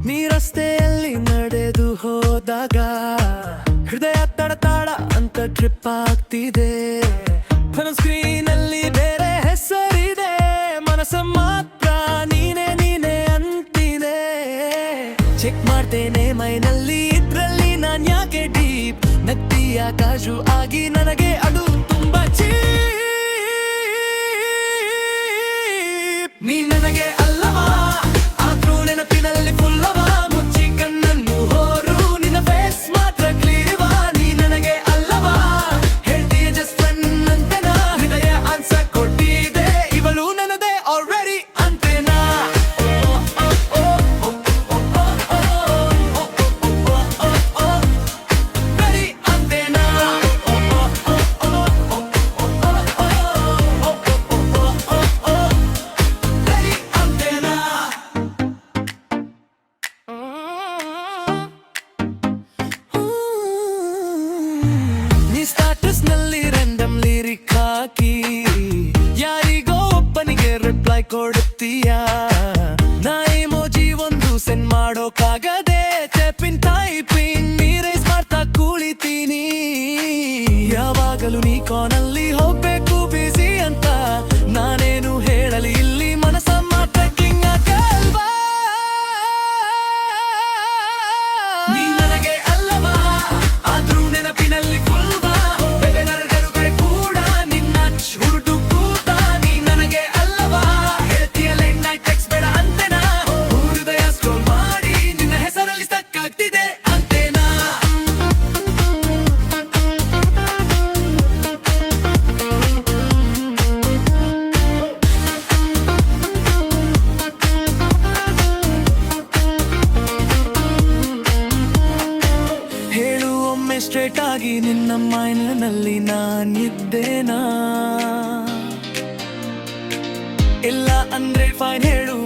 ನೀ ರಸ್ತೆಯಲ್ಲಿ ನಡೆದು ಹೋದಾಗ ಹೃದಯ ತಡ ತಡ ಅಂತ ಟ್ರಿಪ್ ಆಗ್ತಿದೆ. ಸ್ಕ್ರೀನ್ ಅಲ್ಲಿ ಬೇರೆ ಹೆಸರಿದೆ, ಮನಸ್ಸ ಮಾತ್ರ ನೀನೆ ನೀನೆ ಅಂತಿದೆ. ಚೆಕ್ ಮಾಡ್ತೇನೆ ಮೈನಲ್ಲಿ, ಇದ್ರಲ್ಲಿ ನಾನ್ ಯಾಕೆ ಡೀಪ್ ನಗ್ತೀಯ ಕಾಜು ಆಗಿ ನನಗೆ ಅದು ತುಂಬಾ ಚೀಪ್. ನೀ ನನಗೆ ಅಲ್ಲವಾ, ಆದ್ರೂ ನೆನಪಿನಲ್ಲಿ ಫುಲ್ಲವಾ. ಮುಚ್ಚಿ ಕಣ್ಣನ್ನು ಹೋರು, ನಿನ್ನ ಫೇಸ್ ಮಾತ್ರ ಕ್ಲೀವಾ. ನೀ ನನಗೆ ಅಲ್ಲವಾ, ಹೇಳ್ತೀಯ ಜಸ್ಟ್ ಫ್ರೆಂಡ್ ಅಂತೆನಾ. ಹೃದಯ ಆನ್ಸರ್ ಕೊಟ್ಟಿದೆ, ಇವಳು ನನ್ನದೇ ಆಲ್ರೆಡಿ ಅಂತೆನಾ. ರೆಡಿ ಅಂತೆನಾ. ರೆಡಿ ಅಂತೆನಾ. ನೀ ಸ್ಟಾಟಸ್ ನಲ್ಲಿ ರ್ಯಾಂಡಮ್ ಲಿರಿಕ್ ಹಾಕಿ ಯಾರಿಗೋ ಒಬ್ಬನಿಗೆ ರಿಪ್ಲೈ ಕೊಡುತ್ತೀಯಾ. ನಾ ಇಮೋಜಿ ಒಂದು ಸೆಂಡ್ ಮಾಡೋಕ್ಕಾಗದೆ ಟೈಪಿಂಗ್ ನೀರೈಸ್ ಮಾಡ್ತಾ ಕುಳಿತೀನಿ. ಯಾವಾಗಲೂ ನೀ ಕಾನಲ್ಲಿ ಹೋಗ್ಬೇಕು ಬಿಸಿ ಅಂತ, ನಾನೇನು ಹೇಳಲಿ ಇಲ್ಲಿ ಮನಸ್ಸ ಮಾತ್ರ ಕಿಂಗ್ ಆಗಲ್ವಾ. ನೀ ನನಗೆ ಅಲ್ಲವಾ, ಆದ್ರೂ ನೆನಪಿನಲ್ಲಿ ಫುಲ್ವಾ. ಬೆಳೆನರ್ಗರುಗಳೇ ಕೂಡ ನಿನ್ನ ಹುಡುಟು ಕೂತ. ನೀ ನನಗೆ ಅಲ್ಲವಾ, ಹೇಳ್ತೀಯ ಲೇಟ್ ನೈಟ್ ಟೆಕ್ಸ್ಟ್ ಬೇಡ ಅಂತೆನಾ. ಹೃದಯ ಸ್ಕ್ರೋಲ್ ಮಾಡಿ ನಿನ್ನ ಹೆಸರಲ್ಲಿ ಸ್ಟಕ್ ಆಗ್ತಿದೆ ಅಂತೆನಾ. ಹೇಳು ಒಮ್ಮೆ ಸ್ಟ್ರೇಟ್ ಆಗಿ, ನಿನ್ನ ಮೈಂಡ್ನಲ್ಲಿ ನಾನಿದ್ದೇನಾ. ಇಲ್ಲ ಅಂದ್ರೆ ಫೈನ್ ಹೇಳು,